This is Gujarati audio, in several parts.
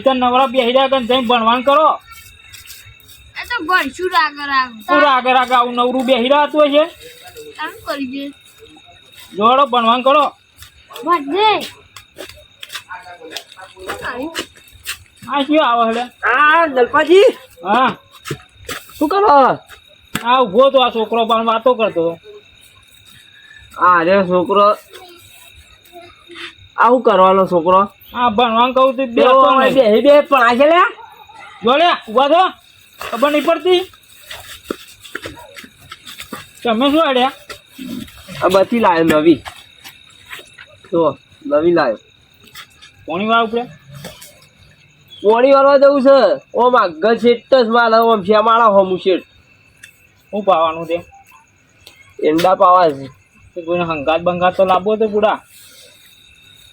તો નવરા બેહી રહ્યા કે જઈને ભણવાનું કરો. આ તો ભણશું રાગ પૂરા આગળ આવું નવરું બેહી રહેતું હોય છે. કામ કરીએ જોડો ભણવાનું કરો. ભણજે આ શું આવે એટલે? આ જલપાજી હા શું કરો? આ ઉભો તો આ છોકરો પણ વાતો કરતો હતો. અરે છોકરો આવું કરવાનો છોકરો હા ભણવાનું કહું તું બે પણ આ છે લે જોડે ઉભા થો. ખબર નહીં પડતી તમે શું અડ્યા? આ બધી લાવ્યો નવી તો નવી લાવ્યો કોની વાર ઉપડે? પોણી વાળવા જવું છે. ઓમ આગળ શેઠ જ માલ ઓમ શ્યામાળા હોમું શેઠ શું પાવાનું તે? એંડા પાવા છે. તે કોઈને હંગાત બંગાત તો લાવવો તો પૂરા.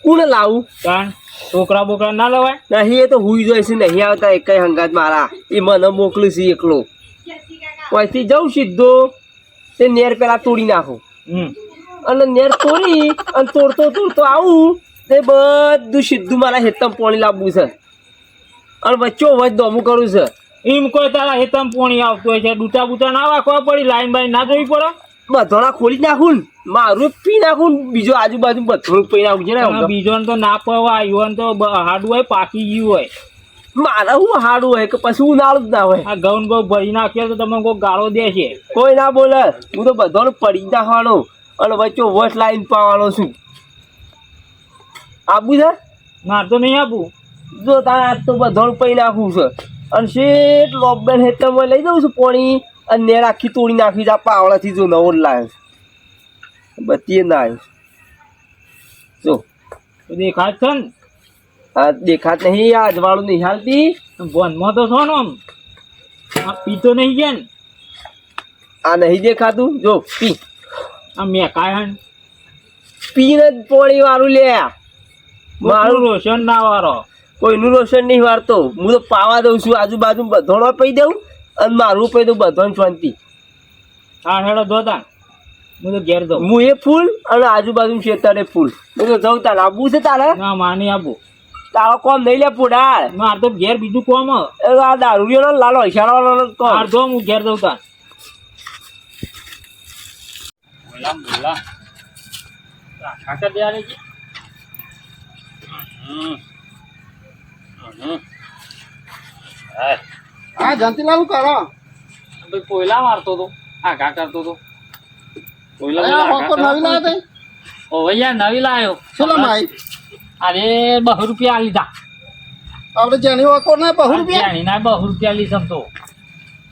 કોને લાવું? કારણ છોકરા બોકરા ના લવાય. નહીં એ તો હુઈ જાય છે. નહીં આવતા એક હંગાત મારા એ મને મોકલું છે એકલો. પછી જઉં સીધો તે નેર પેલા તોડી નાખું અને નેર તોડી અને તોડતો આવું તે બધું સીધું મારા હેતમ પોણી લાવવું છે અને વચ્ચો વચ દોમું કરું છે. એમ કોઈ તારા હેતમ પોણી આવતું હોય છે. ડૂટા બૂટા ના રાખવા પડી. લાઈન બાઈન ના જોવી પડે. બધોના ખોલી નાખું ને મારું પી નાખું બીજો આજુબાજુ બધું પી નાખું છે ને. બીજો તો ના પવાય. યુવાન તો હાડું હોય પાકી ગયું હોય. મારા હું હાડું હોય કે પછી હું નાળું જ ના હોય. આ ઘઉં બહુ ભરી નાખીએ તો તમે કોઈ ગાળો દે છે. કોઈ ના બોલે. હું તો બધાને પડી નાખવાનો અને વચ્ચો વચ લાઈન પાવાનો છું. આપું છે ના તો નહીં આપું. જો તારે આજ તો બધાને પી નાખવું છે અને શેઠ લોબેન હેતરમાં લઈ જાઉં છું પોણી અને નેર આખી તોડી નાખી છે. આ પાવડાથી જો નવો લાવ્યો બધી ના આવ્યો જો તો દેખાય છે ને? આ દેખાત નહીં. આ અજવાળું નહીં હાલતી. ભનમાં તો છો ને આમ. આ પીતો નહીં છે ને? આ નહીં દેખાતું. જો પી આ મેકાય હન પીને જ પોણી વાળું લે. મારું રોશન ના વારો. કોઈનું રોશન નહીં વાળતો. હું તો પાવા દઉં છું. આજુબાજુ બધોનો પી દઉં અને મારું પી દઉં. બધાને શાંતિ. હા હેડો ધોતા. હું તો ઘેર દઉં. હું એ ફૂલ અને આજુબાજુ ખેતરે ફૂલ. હું તો જઉં તારે આબુ છે તારે? ના માની આપું. તારો કોમ નહીં લે પોડા. માર તો ઘેર બીજું કોમ. આ દારૂડિયો લાલો ઈશાળા કોમ. અડધો હું ઘેર દઉં તાર. બોલા કાકા દે આલે છે. હા જંતીલાલ કરો ભાઈ પોયલા મારતો તો. હા કા કરતો તો. પોયલા નવી લાવ્યા તઈ ઓ ભૈયા નવી લાયો. શું લમાઈ? અરે 200 રૂપિયા લીધા. આપણે જેની વકોર ના 200 રૂપિયા જાણી ના 200 રૂપિયા લીધા તો.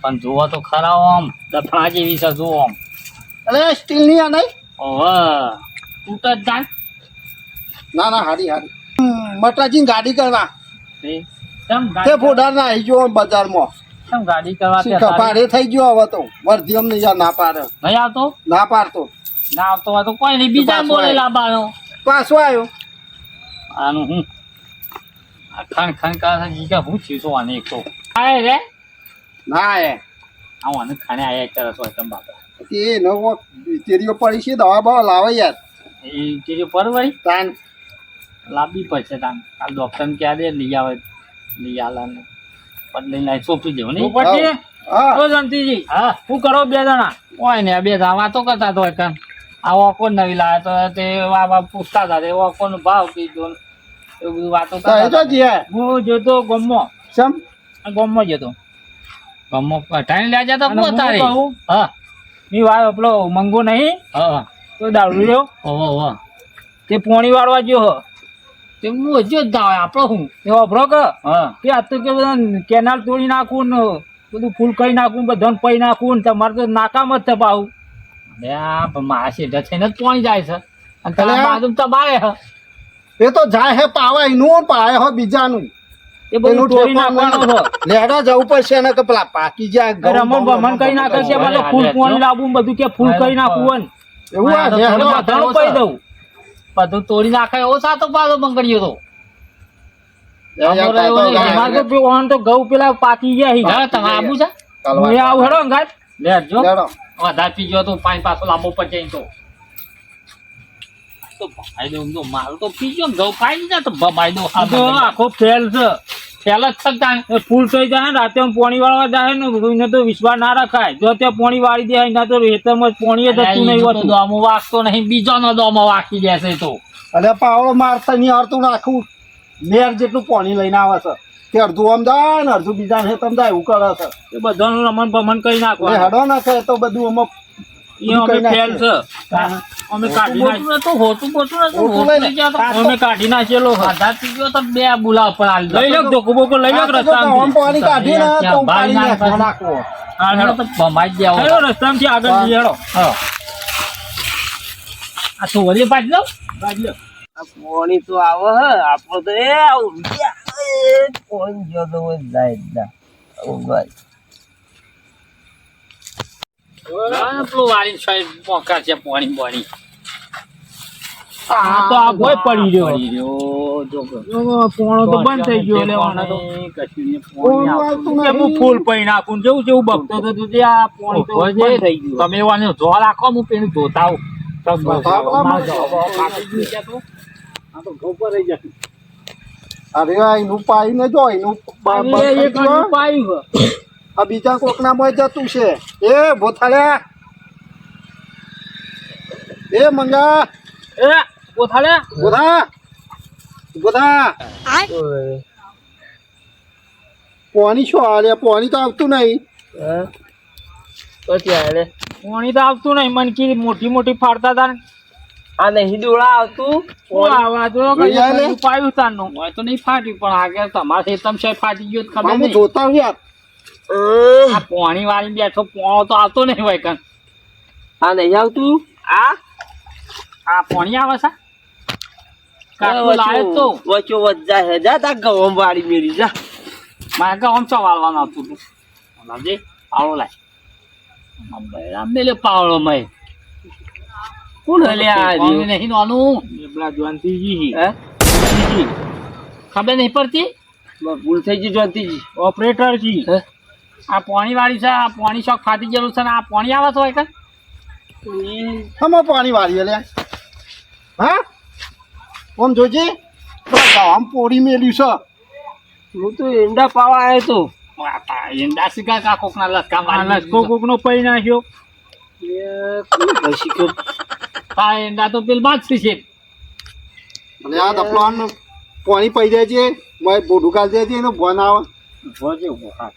પણ જોવો તો ખરા આમ દફણા જેવી છે. જો આમ અરે સ્ટીલ ની આ નહીં. ઓહો તૂટ જ જાય. ના ના હારી હારી મટાજી ગાડી કરવા તમ તે ફોડાર ના આવી ગયો બજારમાં. તમ ગાડી કરવા તે ભાડે થઈ ગયો હવે તો વર્ધી અમને યાર ના પાડે. નહીં આવતો. ના પાડતો. ના આવતો હોય તો કોઈ નહીં. બીજા બોલે લાવવાનો. પાછો આવ્યો. આનું હું આ ખણ ખણ કા જીગા હું છું તો આને એક તો આય રે ના એ આને ખાને આયા તરત હોય તમ બાપા. તે નવો તેરીઓ પડી છે દવા બવા લાવે યાર. એ જે પરવરી તાન લાંબી પડશે તાન. કાલ ડોક્ટર ક્યાં દે લઈ આવે લઈ આલાને બદલી લાઈ સોંપી દેવું નહીં પછી. હા ઓ જંતીજી હા શું કરો બે જણા? હોય ને બે જણા વાતો કરતા તો કન આ ઓકો નવી લાવે તો તે વા પૂછતા હતા. તે ઓકો નો ભાવ કીધો એવું બધું વાતો તો કરતા. જીએ હું જોતો ગમો સમ ગમો જતો. ગમો કઠાઈ લે જતા પોતારી. હા ની વાત પેલો મંગો નહીં. હા તો દારૂ રહ્યો. ઓહો તે પોણી વાળવા ગયો. તે હું હજુ જ દાવે આપણો હું એ વાપરો કે. હા તે આ તો કે બધા કેનાલ તોડી નાખું ને બધું ફૂલ કરી નાખું બધાને પઈ નાખું ને તમારે તો નાકામ જ થપાવું. અરે આ મારા શેઠ થઈને જ પોણી જાય છે અને તારા બાજુ તો બારે હ. એ તો જાય હે પાવા એનું પાય હો બીજાનું. એ બધું તોડી નાખવાનું છે. લેડા જવું પડશે ને કે પેલા પાકી જાય રમણ ભમણ કરી નાખે છે. બધું ફૂલ પોણી લાવવું બધું કે ફૂલ કરી નાખવું એવું આ છે ને બધાનું પઈ દઉં. બધું તોડી નાખે એવો સાતો પાછો બંગડીયો તો. તો ઘઉં પેલા પાકી ગયા. તમે આબુ છે આવું હેડો અંગાત લેજો. વધારે પી ગયો તો પાણી પાછો લાંબો પડશે તો ભમાઈ દઉં. તો મારું તો પી ગયો ઘઉં પાઈ દીધા તો ભમાઈ દઉં. આખો ફેલ છે ફેલ જ થતા એ ફૂલ થઈ જાય ને રાતે પોણી વાળવા જાય ને એને તો વિશ્વાસ ના રખાય જો ત્યાં પોણી વાળી દે એના તો રેતરમાં પોણી જતું નહીં હોતું દોમો વાગતો નહીં બીજાનો દોમો વાગી દેશે તો અરે પાવડો મારતા નહીં હારતું નાખું નેર જેટલું પાણી લઈને આવે છે તે અડધું આમ જાય ને અડધું બીજા ને તમે જાય એવું કરે છે એ બધાનું રમણ ભમણ કરી નાખવા હેડો નાખે તો બધું અમે ફેલ છે અમે કાઢી નાખ્યું તો હોતું પોતું અમે કાઢી નાખેલો આધા પીજો તો બે બોલાવ પર આલી લઈ લો ધોકો બોકો લઈ લો રસ્તામાં પાણી કાઢી ને તો ઉપાડી નાખો હા હેડો તો ભમાઈ દેવો હેડો રસ્તામાંથી આગળ જઈએ હેડો હા આ તો વળી પાડી લો આ પાણી તો આવે હે આપણો તો એ આવું પાણી જો તો જાય ભાઈ પેલું વાળી સાહેબ મોકા છે પાણી પાણી આ તો આ ભોય પડી રહ્યો પોણો તો બંધ થઈ ગયો લેવાનો તો હું ફૂલ પડી નાખું જેવું જેવું બગતો હતો તે આ પાણી તો બંધ થઈ ગયું તમે એવાને જો રાખો હું પેલું ધોતા અરે એનું પાઈ ને જો એનું આવું આ બીજા કોક ના મોય જતું છે એ ભોથાળ્યા એ મંગા એ કોથાળે બોધા બોધા પાણી શું આલે પાણી તો આવતું નહીં પછી આલે પાણી તો આવતું નહીં મનકી મોટી મોટી ફાડતા હતા ને આ નહીં ડોળા આવતું પાયું તારનું હોય તો નહીં ફાટ્યું પણ આગળ તમારે ખેતમ છે ફાટી ગયો તો ખબર હું નહીં જોતા હું યાર આ પોણી વાળી બેઠો પોણો તો આવતો નહીં હોય કન આ નહીં આવતું આ પોણી આવે છે કાકુ લાયો તો વચ્ચો વચ્ચા હે જા તા ગવમ વાળી મેરી જા મારે આમ ચવાળવાનું આવતું હતું લાવજે પાવડો લાય આમ લે પાવડો મય કોણ હલે આ નહીં નોનું પેલા જવંતીજી હે ખબર નહીં પડતી ભૂલ થઈ ગઈ જોતીજી ઓપરેટર જી આ પાણી વાળી છે આ પાણી શોખ ફાટી ગયેલું છે ને આ પાણી આવે છે હોય કે હમણાં પાણી વાળી લે હા ઓમ જોજે આમ પોડી મેલ્યું છે હું તો ઈંડા પાવા આવ્યો તો એંડા શીખા કા કોકના લસકા લસકો કોકનો પડી નાખ્યો હા એંડા તો પેલ બાદ છે અને આ દફલાન પાણી પડી જાય છે મેં બોડું કાઢી દે છે એનો ભોન આવે ભોજે બોખા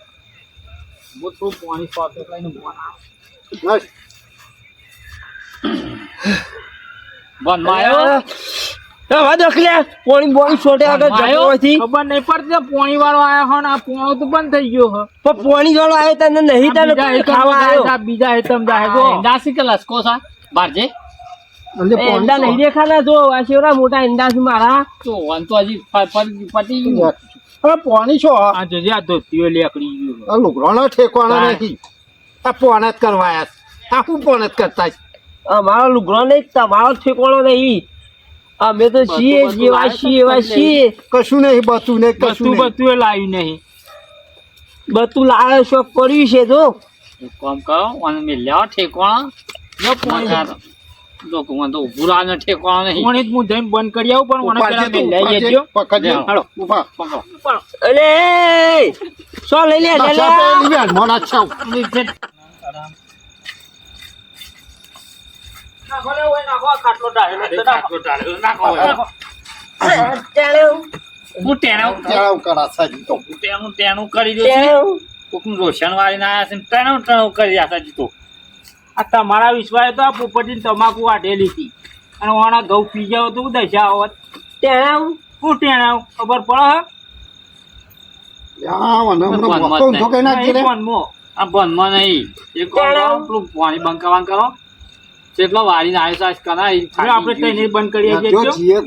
બોથું પાણી સોતે લઈને બોન બસ બોન માયો હવે દખલ્યા પાણી બોણી છોટે આગળ જતો હોયથી ખબર નહીં પડતી પાણી વાળો આયો હો ને આ પોણો તો બંધ થઈ ગયો હો પણ પાણી વાળો આવ્યો તને નહીં તને ખાવા આવ્યો બીજા હેતમ જાય જો એંડા શી કે લસકો સા બારજે ઈંડા નહીં દેખાના જો આ શેવડા મોટા ઈંડા છે મારા તો વન તો હજી પતી ગયું હવે પાણી છો આ જોજે આ ધોતીઓ લેકડી ગયો આ લુગડાનો ઠેકવાનો નથી આ પોણ જ કરવાયા આ હું પોણ જ કરતા મારો લુગડો નહીં તમારો ઠેકોણો નહીં અમે તો છીએ જેવા છીએ એવા છીએ કશું નહીં બતું નહીં કશું બધું એ લાવ્યું નહીં બધું લાવે શોખ પડ્યું છે જો કામ કરો અને મેલ્યા ઠેકવાણા જો પોણી લોકો મને તો ઉભું રાને ઠેકવાણા નહીં પોણી હું જઈને બંધ કરી આવું પણ મને પેલા મેલ્યા ગયો પકડજો હાલો ઉભા પકડો અલે સો લઈ લે મોના છાવ તમારા વિશ્વાસ તો આ પોપટી તમાકુ વાઢેલી હતી અને ઓના ઘઉં પી જાવ તો દશા આવત હું ટેણાવ ખબર પડે આ બનમાં નહીં એક પેલું પાણી બંકાવાન કરો કેટલો વારી નાય સાસ કરાય આપણે તઈને બંધ કરીએ છીએ